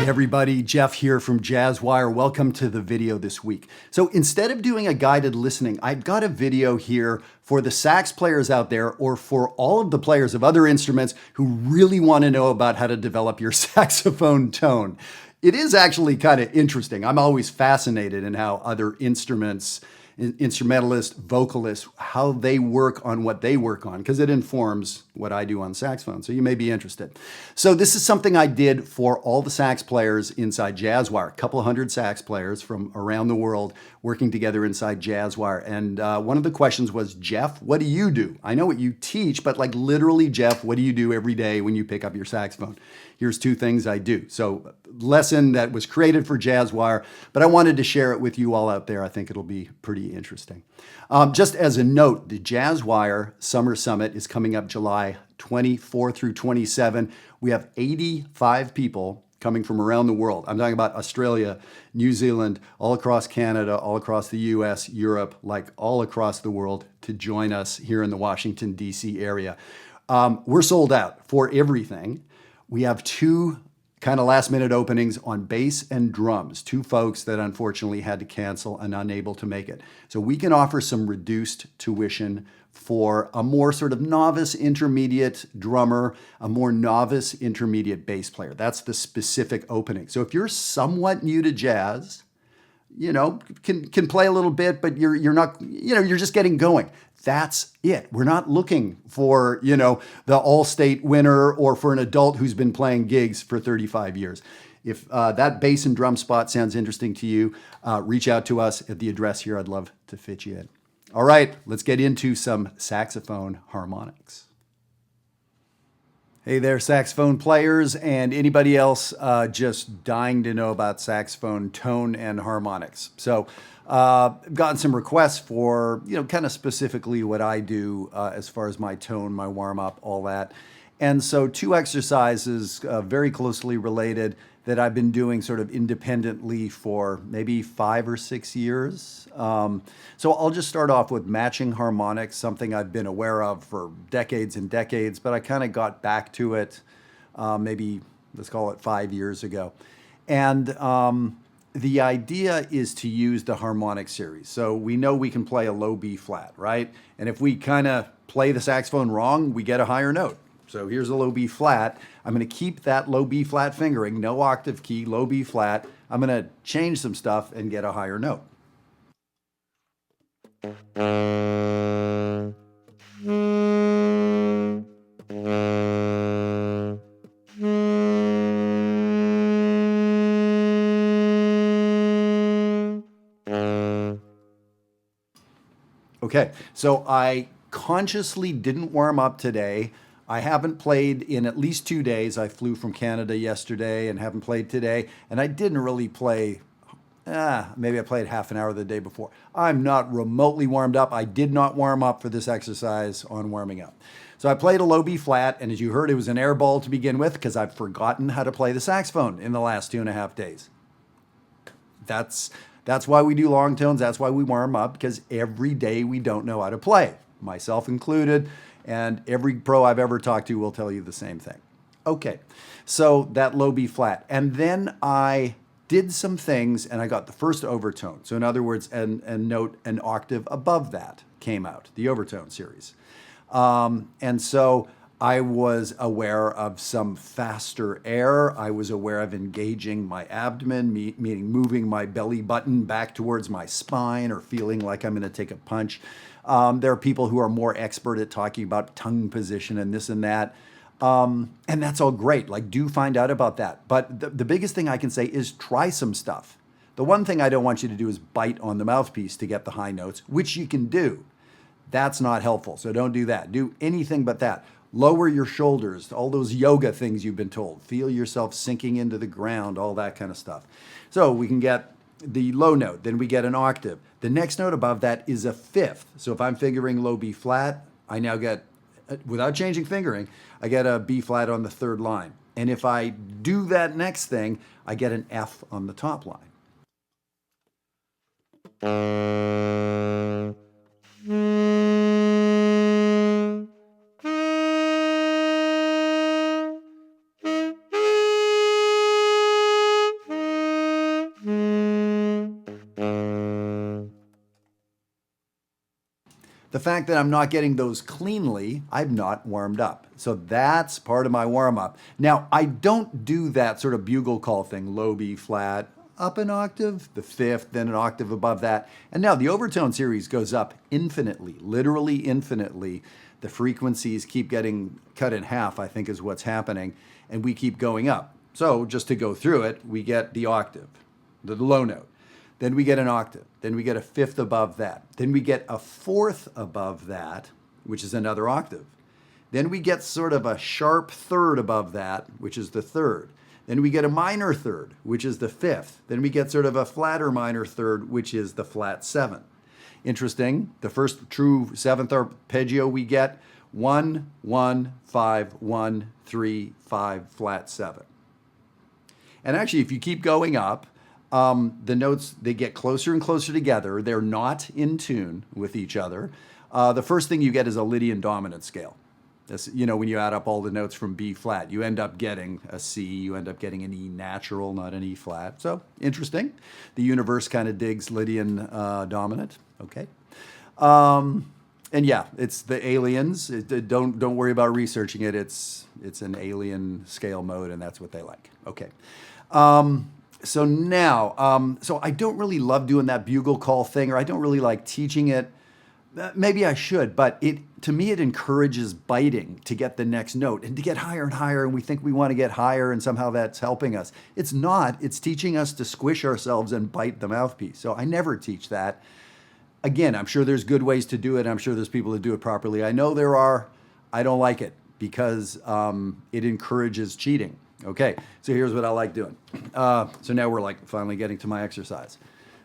Hey everybody, Jeff here from JazzWire. Welcome to the video this week. So instead of doing a guided listening, I've got a video here for the sax players out there or for all of the players of other instruments who really want to know about how to develop your saxophone tone. It is actually kind of interesting. I'm always fascinated in how other instruments, instrumentalists, vocalists, how they work on what they work on, because it informs what I do on saxophone. So you may be interested. So this is something I did for all the sax players inside JazzWire, a couple hundred sax players from around the world working together inside JazzWire. And one of the questions was, Jeff, what do you do? I know what you teach, but like literally, Jeff, what do you do every day when you pick up your saxophone? Here's two things I do. So lesson that was created for JazzWire, but I wanted to share it with you all out there. I think it'll be pretty interesting. Just as a note, the JazzWire Summer Summit is coming up July 24 through 27. We have 85 people coming from around the world. I'm talking about Australia, New Zealand, all across Canada, all across the US, Europe, like all across the world to join us here in the Washington, D.C. area. We're sold out for everything. We have two kind of last minute openings on bass and drums, two folks that unfortunately had to cancel and unable to make it. So we can offer some reduced tuition for a more sort of novice intermediate drummer, a more novice intermediate bass player. That's the specific opening. So if you're somewhat new to jazz, you know, can play a little bit, but you're not, you know, you're just getting going. That's it. We're not looking for, you know, the all-state winner or for an adult who's been playing gigs for 35 years. If that bass and drum spot sounds interesting to you, reach out to us at the address here. I'd love to fit you in. All right, let's get into some saxophone harmonics. Hey there, saxophone players and anybody else just dying to know about saxophone tone and harmonics. So I've gotten some requests for, you know, kind of specifically what I do as far as my tone, my warm-up, all that. And so two exercises very closely related that I've been doing sort of independently for maybe 5 or 6 years. So I'll just start off with matching harmonics, something I've been aware of for decades and decades, but I kind of got back to it maybe, let's call it 5 years ago. And the idea is to use the harmonic series. So we know we can play a low B flat, right? And if we kind of play the saxophone wrong, we get a higher note. So here's a low B flat. I'm going to keep that low B flat fingering, no octave key, low B flat. I'm going to change some stuff and get a higher note. Okay, so I consciously didn't warm up today. I haven't played in at least 2 days. I flew from Canada yesterday and haven't played today. And I didn't really play, maybe I played half an hour the day before. I'm not remotely warmed up. I did not warm up for this exercise on warming up. So I played a low B flat, and as you heard, it was an air ball to begin with because I've forgotten how to play the saxophone in the last 2.5 days. That's why we do long tones. That's why we warm up, because every day we don't know how to play, myself included. And every pro I've ever talked to will tell you the same thing. Okay, so that low B flat. And then I did some things and I got the first overtone. So in other words, a note an octave above that came out, the overtone series. And so I was aware of some faster air. I was aware of engaging my abdomen, meaning moving my belly button back towards my spine or feeling like I'm going to take a punch. There are people who are more expert at talking about tongue position and this and that. And that's all great. Like, do find out about that. But the biggest thing I can say is try some stuff. The one thing I don't want you to do is bite on the mouthpiece to get the high notes, which you can do. That's not helpful. So don't do that. Do anything but that. Lower your shoulders, all those yoga things you've been told. Feel yourself sinking into the ground, all that kind of stuff. So we can get the low note, then we get an octave. The next note above that is a fifth. So if I'm fingering low B flat, I now get, without changing fingering, I get a B flat on the third line. And if I do that next thing, I get an F on the top line. The fact that I'm not getting those cleanly, I've not warmed up. So that's part of my warm-up. Now, I don't do that sort of bugle call thing, low B flat, up an octave, the fifth, then an octave above that. And now the overtone series goes up infinitely, literally infinitely. The frequencies keep getting cut in half, I think is what's happening, and we keep going up. So just to go through it, we get the octave, the low note. Then we get an octave. Then we get a fifth above that. Then we get a fourth above that, which is another octave. Then we get sort of a sharp third above that, which is the third. Then we get a minor third, which is the fifth. Then we get sort of a flatter minor third, which is the flat seven. Interesting, the first true seventh arpeggio we get 1, 1, 5, 1, 3, 5, flat 7. And actually, if you keep going up, the notes, they get closer and closer together. They're not in tune with each other. The first thing you get is a Lydian dominant scale. This, you know, when you add up all the notes from B flat, you end up getting a C, you end up getting an E natural, not an E flat. So interesting. The universe kind of digs Lydian dominant. Okay. And yeah, it's the aliens. Don't worry about researching it. It's an alien scale mode, and that's what they like. Okay. So now, so I don't really love doing that bugle call thing, or I don't really like teaching it. Maybe I should, but to me it encourages biting to get the next note and to get higher and higher, and we think we want to get higher and somehow that's helping us. It's not. It's teaching us to squish ourselves and bite the mouthpiece. So I never teach that. Again, I'm sure there's good ways to do it. I'm sure there's people that do it properly. I know there are. I don't like it because it encourages cheating. Okay, so here's what I like doing. So now we're like finally getting to my exercise.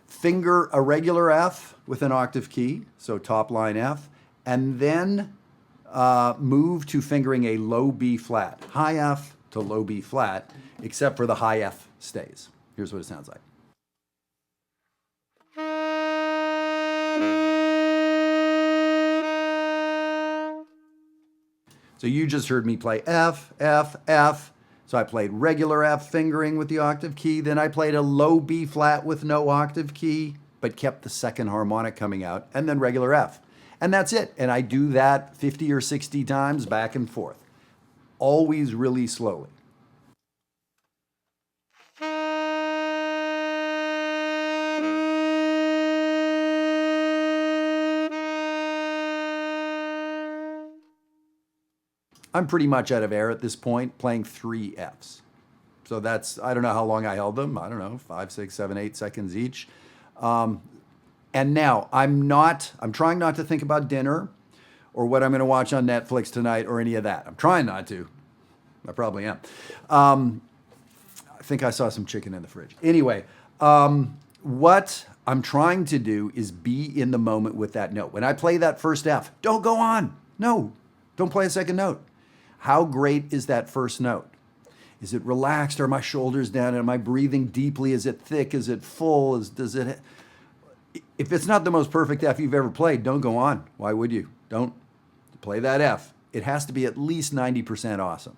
Finger a regular F with an octave key, so top line F, and then move to fingering a low B flat, high F to low B flat, except for the high F stays. Here's what it sounds like. So you just heard me play F, F, F. So I played regular F fingering with the octave key, then I played a low B flat with no octave key, but kept the second harmonic coming out, and then regular F. And that's it. And I do that 50 or 60 times back and forth, always really slowly. I'm pretty much out of air at this point, playing 3 Fs. So that's, I don't know how long I held them. I don't know, 5, 6, 7, 8 seconds each. And now I'm trying not to think about dinner or what I'm going to watch on Netflix tonight or any of that. I'm trying not to. I probably am. I think I saw some chicken in the fridge. Anyway, what I'm trying to do is be in the moment with that note. When I play that first F, don't go on. No, don't play a second note. How great is that first note? Is it relaxed? Are my shoulders down? Am I breathing deeply? Is it thick? Is it full? If it's not the most perfect F you've ever played, don't go on. Why would you? Don't play that F. It has to be at least 90% awesome.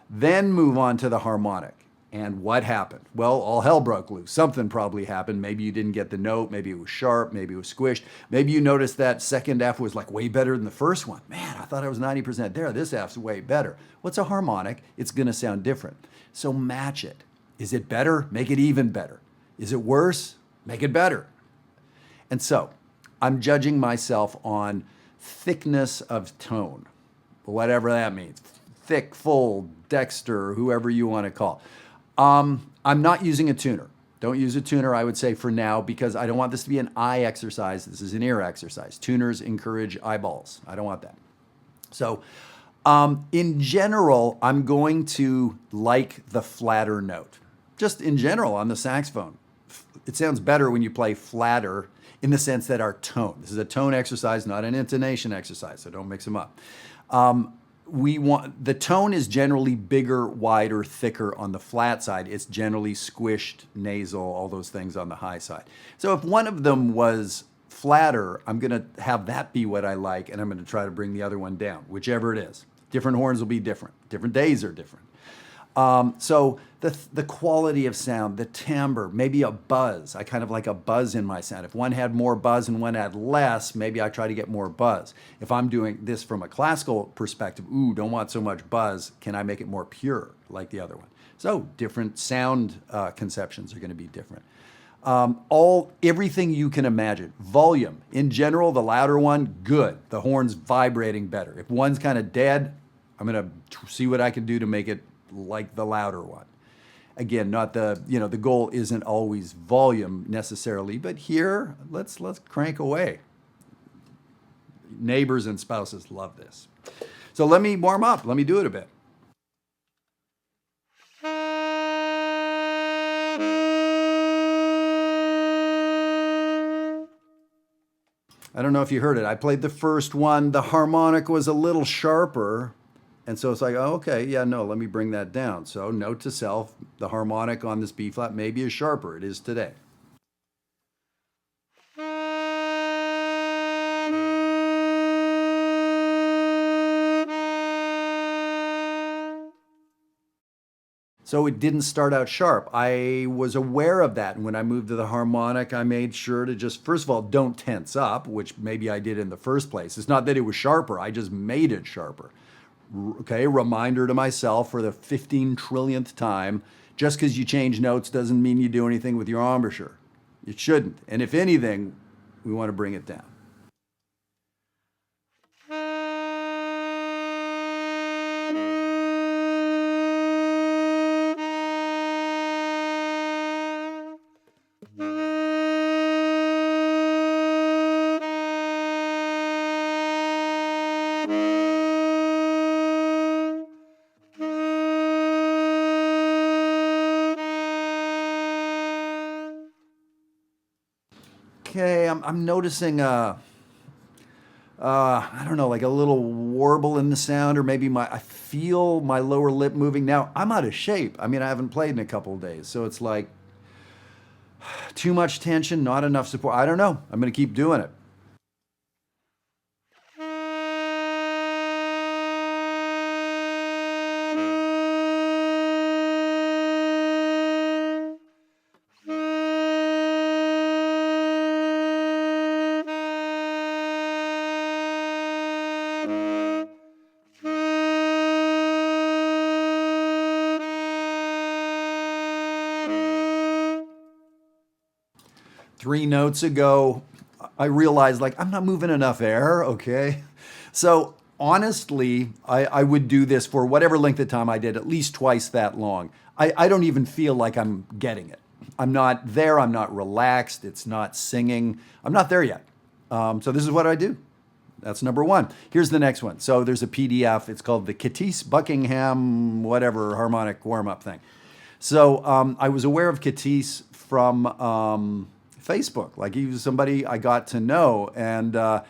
Then move on to the harmonic. And what happened? Well, all hell broke loose. Something probably happened. Maybe you didn't get the note. Maybe it was sharp. Maybe it was squished. Maybe you noticed that second F was like way better than the first one. Man, I thought I was 90% there. This F's way better. What's a harmonic? It's going to sound different. So match it. Is it better? Make it even better. Is it worse? Make it better. And so I'm judging myself on thickness of tone, whatever that means. Thick, full, Dexter, whoever you want to call. I'm not using a tuner. Don't use a tuner, I would say, for now, because I don't want this to be an eye exercise. This is an ear exercise. Tuners encourage eyeballs. I don't want that. So in general, I'm going to like the flatter note. Just in general on the saxophone. It sounds better when you play flatter in the sense that our tone. This is a tone exercise, not an intonation exercise, so don't mix them up. The tone is generally bigger, wider, thicker on the flat side. It's generally squished, nasal, all those things on the high side. So if one of them was flatter, I'm going to have that be what I like, and I'm going to try to bring the other one down, whichever it is. Different horns will be different. Different days are different. So the quality of sound, the timbre, maybe a buzz. I kind of like a buzz in my sound. If one had more buzz and one had less, maybe I try to get more buzz. If I'm doing this from a classical perspective, ooh, don't want so much buzz. Can I make it more pure like the other one? So different sound conceptions are going to be different. Everything you can imagine. Volume, in general, the louder one, good. The horn's vibrating better. If one's kind of dead, I'm going to see what I can do to make it like the louder one. Again, not the goal isn't always volume necessarily, but here, let's crank away. Neighbors and spouses love this. So let me warm up. Let me do it a bit. I don't know if you heard it. I played the first one. The harmonic was a little sharper. And so it's like, oh, okay, yeah, no, let me bring that down. So note to self, the harmonic on this B flat maybe is sharper. It is today. So it didn't start out sharp. I was aware of that. And when I moved to the harmonic, I made sure to just, first of all, don't tense up, which maybe I did in the first place. It's not that it was sharper. I just made it sharper. Okay, reminder to myself for the 15 trillionth time, just because you change notes doesn't mean you do anything with your embouchure. It shouldn't. And if anything, we want to bring it down. Okay, I'm noticing I don't know, like a little warble in the sound, or maybe I feel my lower lip moving. Now, I'm out of shape. I mean, I haven't played in a couple of days, so it's like too much tension, not enough support. I don't know. I'm going to keep doing it. Three notes ago, I realized like I'm not moving enough air, okay? So honestly, I would do this for whatever length of time I did, at least twice that long. I don't even feel like I'm getting it. I'm not there, I'm not relaxed, it's not singing. I'm not there yet. So this is what I do. That's number one. Here's the next one. So there's a PDF, it's called the Katis Buckingham, whatever, harmonic warm-up thing. So I was aware of Katis from Facebook. Like he was somebody I got to know, and I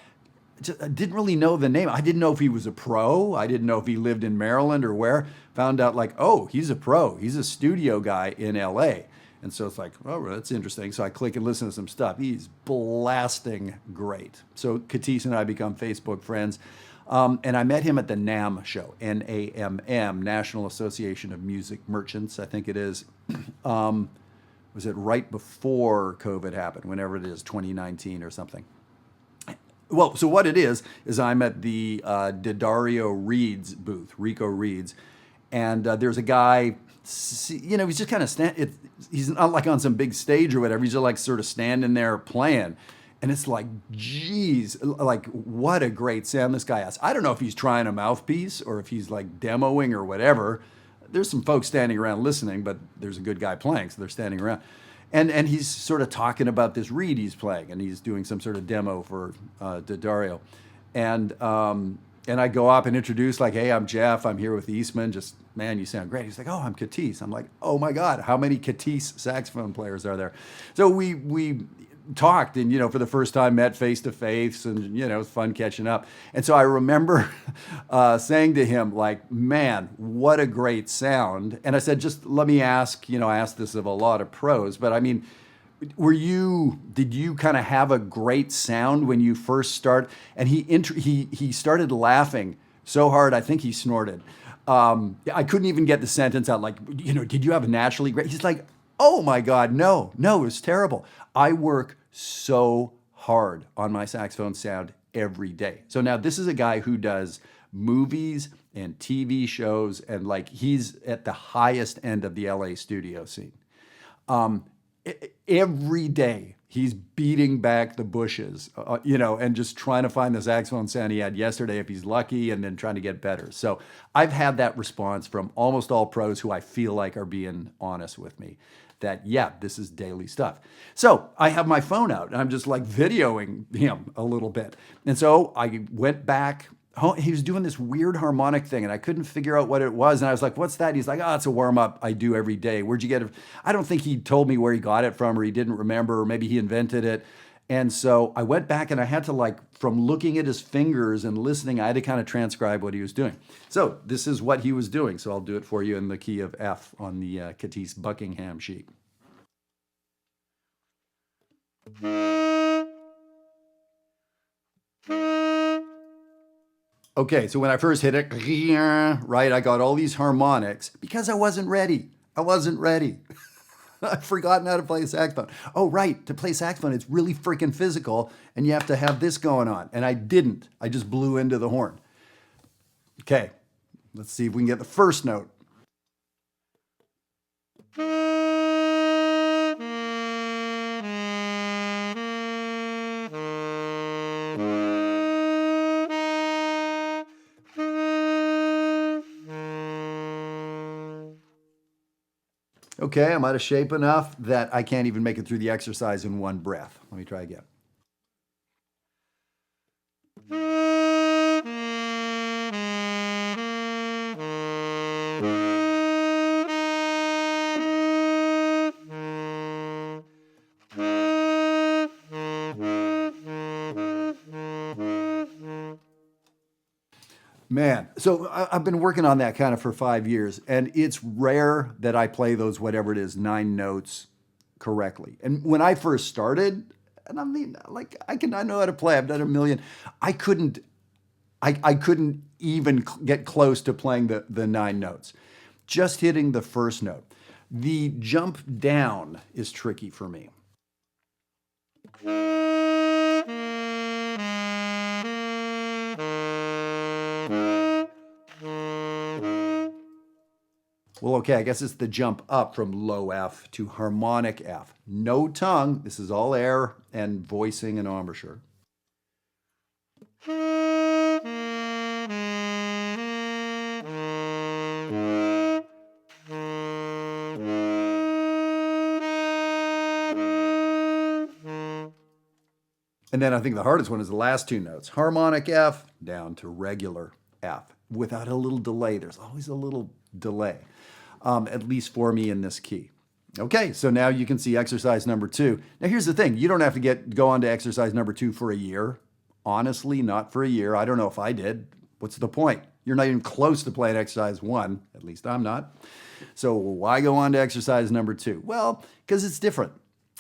didn't really know the name. I didn't know if he was a pro. I didn't know if he lived in Maryland or where. Found out like, oh, he's a pro. He's a studio guy in LA. And so it's like, oh, that's interesting. So I click and listen to some stuff. He's blasting great. So Katis and I become Facebook friends. And I met him at the NAMM show, NAMM, National Association of Music Merchants, I think it is. Was it right before COVID happened, whenever it is, 2019 or something? Well, so what it is I'm at the Dario Reed's booth, Rico Reed's, and there's a guy, he's just kind of he's not like on some big stage or whatever, he's just like sort of standing there playing. And it's like, geez, like what a great sound this guy has. I don't know if he's trying a mouthpiece or if he's like demoing or whatever. There's some folks standing around listening, but there's a good guy playing, so they're standing around. And he's sort of talking about this reed he's playing, and he's doing some sort of demo for Dario. And I go up and introduce, like, hey, I'm Jeff, I'm here with Eastman, just, man, you sound great. He's like, oh, I'm Katis. I'm like, oh my God, how many Katis saxophone players are there? So we talked and, for the first time met face to face, and, it was fun catching up. And so I remember saying to him, like, man, what a great sound. And I said, just let me ask, I asked this of a lot of pros, but I mean, did you kind of have a great sound when you first started? And he started laughing so hard, I think he snorted. I couldn't even get the sentence out like, did you have a naturally great? He's like, oh my God, no, it was terrible. I work so hard on my saxophone sound every day. So now this is a guy who does movies and TV shows, and like he's at the highest end of the LA studio scene. Every day he's beating back the bushes, and just trying to find the saxophone sound he had yesterday if he's lucky, and then trying to get better. So I've had that response from almost all pros who I feel like are being honest with me that, yeah, this is daily stuff. So I have my phone out and I'm just like videoing him a little bit. And so I went back. He was doing this weird harmonic thing and I couldn't figure out what it was. And I was like, what's that? He's like, oh, it's a warm up I do every day. Where'd you get it? I don't think he told me where he got it from, or he didn't remember, or maybe he invented it. And so I went back and I had to, like, from looking at his fingers and listening, I had to kind of transcribe what he was doing. So this is what he was doing. So I'll do it for you in the key of F on the Katis Buckingham sheet. Okay, so when I first hit it, right, I got all these harmonics because I wasn't ready. I've forgotten how to play saxophone. Oh, right, to play saxophone, it's really freaking physical, and you have to have this going on. And I didn't. I just blew into the horn. Okay, let's see if we can get the first note. Okay, I'm out of shape enough that I can't even make it through the exercise in one breath. Let me try again. Man, so I've been working on that kind of for 5 years, and it's rare that I play those, whatever it is, 9 notes correctly. And when I first started, and I mean, like, I know how to play. I've done a million. I couldn't even get close to playing the 9 notes. Just hitting the first note. The jump down is tricky for me. Well, okay, I guess it's the jump up from low F to harmonic F. No tongue. This is all air and voicing and embouchure. And then I think the hardest one is the last 2 notes. Harmonic F down to regular F without a little delay. There's always a little delay, at least for me in this key. Okay, so now you can see exercise number 2. Now here's the thing. You don't have to go on to exercise number 2 for a year. Honestly, not for a year. I don't know if I did. What's the point? You're not even close to playing exercise 1. At least I'm not. So why go on to exercise number 2? Well, because it's different.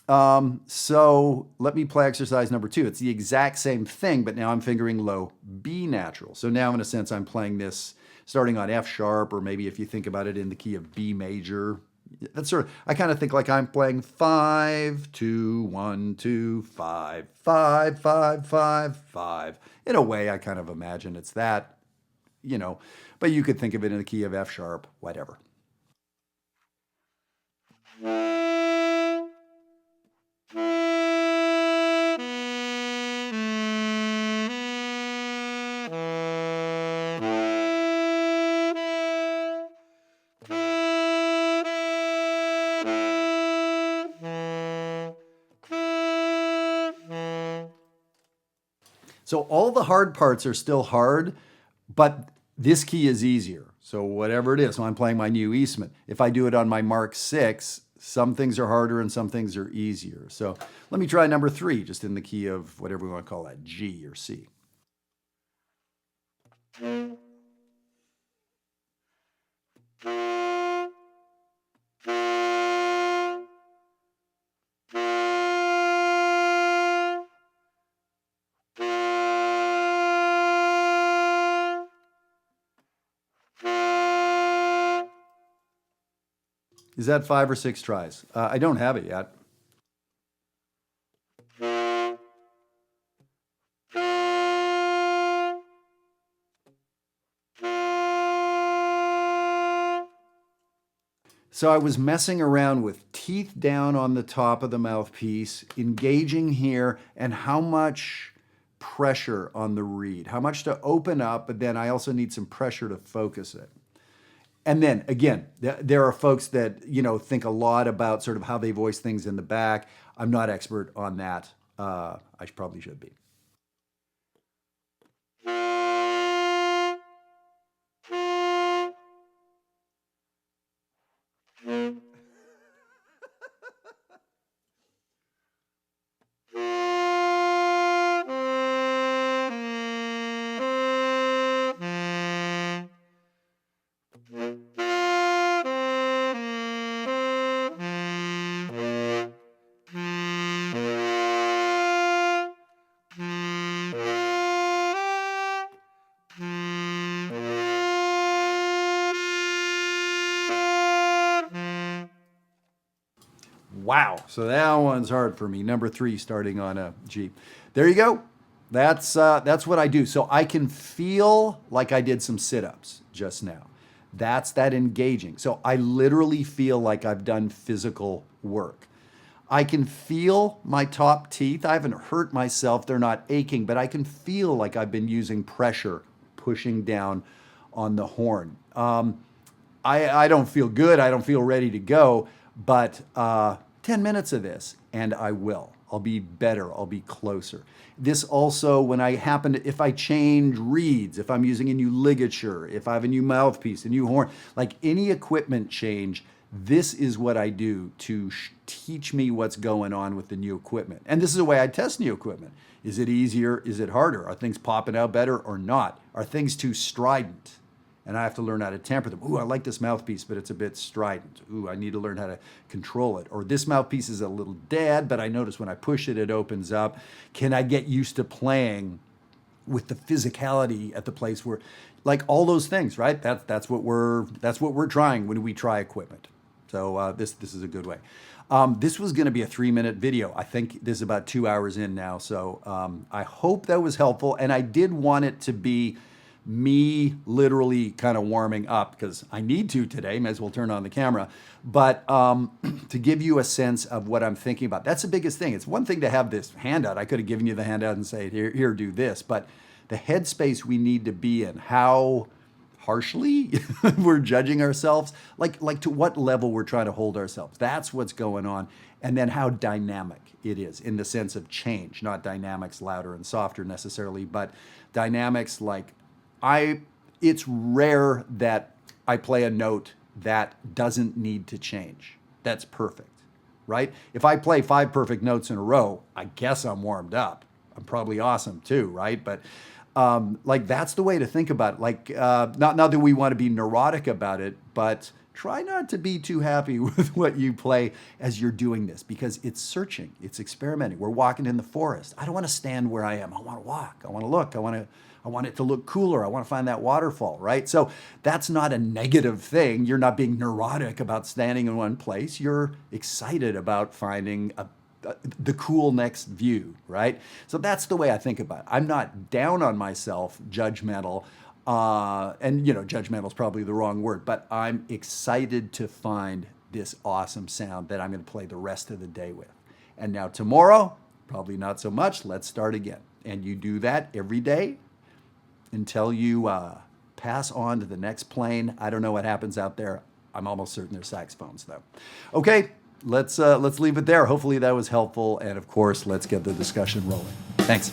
So let me play exercise number 2. It's the exact same thing, but now I'm fingering low B natural. So now in a sense, I'm playing this starting on F sharp, or maybe if you think about it in the key of B major. That's sort of, I kind of think like I'm playing 5, 2, 1, 2, 5, 5, 5, 5, 5. In a way, I kind of imagine it's that, but you could think of it in the key of F sharp, whatever. So all the hard parts are still hard, but this key is easier. So whatever it is, so I'm playing my new Eastman. If I do it on my Mark 6, some things are harder and some things are easier. So let me try number 3, just in the key of whatever we want to call that, G or C. Is that 5 or 6 tries? I don't have it yet. So I was messing around with teeth down on the top of the mouthpiece, engaging here, and how much pressure on the reed, how much to open up, but then I also need some pressure to focus it. And then again, there are folks that, think a lot about sort of how they voice things in the back. I'm not expert on that. I probably should be. Wow, so that one's hard for me. Number 3, starting on a G. There you go. That's what I do. So I can feel like I did some sit-ups just now. That's that engaging. So I literally feel like I've done physical work. I can feel my top teeth. I haven't hurt myself. They're not aching, but I can feel like I've been using pressure, pushing down on the horn. I don't feel good. I don't feel ready to go, but 10 minutes of this, and I will. I'll be better. I'll be closer. This also, when if I change reeds, if I'm using a new ligature, if I have a new mouthpiece, a new horn, like any equipment change, this is what I do to teach me what's going on with the new equipment. And this is the way I test new equipment. Is it easier? Is it harder? Are things popping out better or not? Are things too strident? And I have to learn how to temper them. Ooh, I like this mouthpiece, but it's a bit strident. Ooh, I need to learn how to control it. Or this mouthpiece is a little dead, but I notice when I push it, it opens up. Can I get used to playing with the physicality at the place where, like all those things, right? That's what we're trying when we try equipment. So this is a good way. This was going to be a 3-minute video. I think this is about 2 hours in now. So I hope that was helpful. And I did want it to be me literally kind of warming up because I need to today, may as well turn on the camera, but to give you a sense of what I'm thinking about. That's the biggest thing. It's one thing to have this handout. I could have given you the handout and say, here, do this, but the headspace we need to be in, how harshly we're judging ourselves, like to what level we're trying to hold ourselves. That's what's going on. And then how dynamic it is in the sense of change, not dynamics louder and softer necessarily, but dynamics like it's rare that I play a note that doesn't need to change. That's perfect, right? If I play 5 perfect notes in a row, I guess I'm warmed up. I'm probably awesome too, right? But like that's the way to think about it. Like not that we want to be neurotic about it, but try not to be too happy with what you play as you're doing this because it's searching, it's experimenting. We're walking in the forest. I don't want to stand where I am. I want to walk. I want to look. I want it to look cooler. I want to find that waterfall, right? So that's not a negative thing. You're not being neurotic about standing in one place. You're excited about finding the cool next view, right? So that's the way I think about it. I'm not down on myself, judgmental, and judgmental is probably the wrong word, but I'm excited to find this awesome sound that I'm going to play the rest of the day with. And now tomorrow, probably not so much. Let's start again. And you do that every day until you pass on to the next plane. I don't know what happens out there. I'm almost certain there's saxophones though. Okay, let's leave it there. Hopefully that was helpful. And of course, let's get the discussion rolling. Thanks.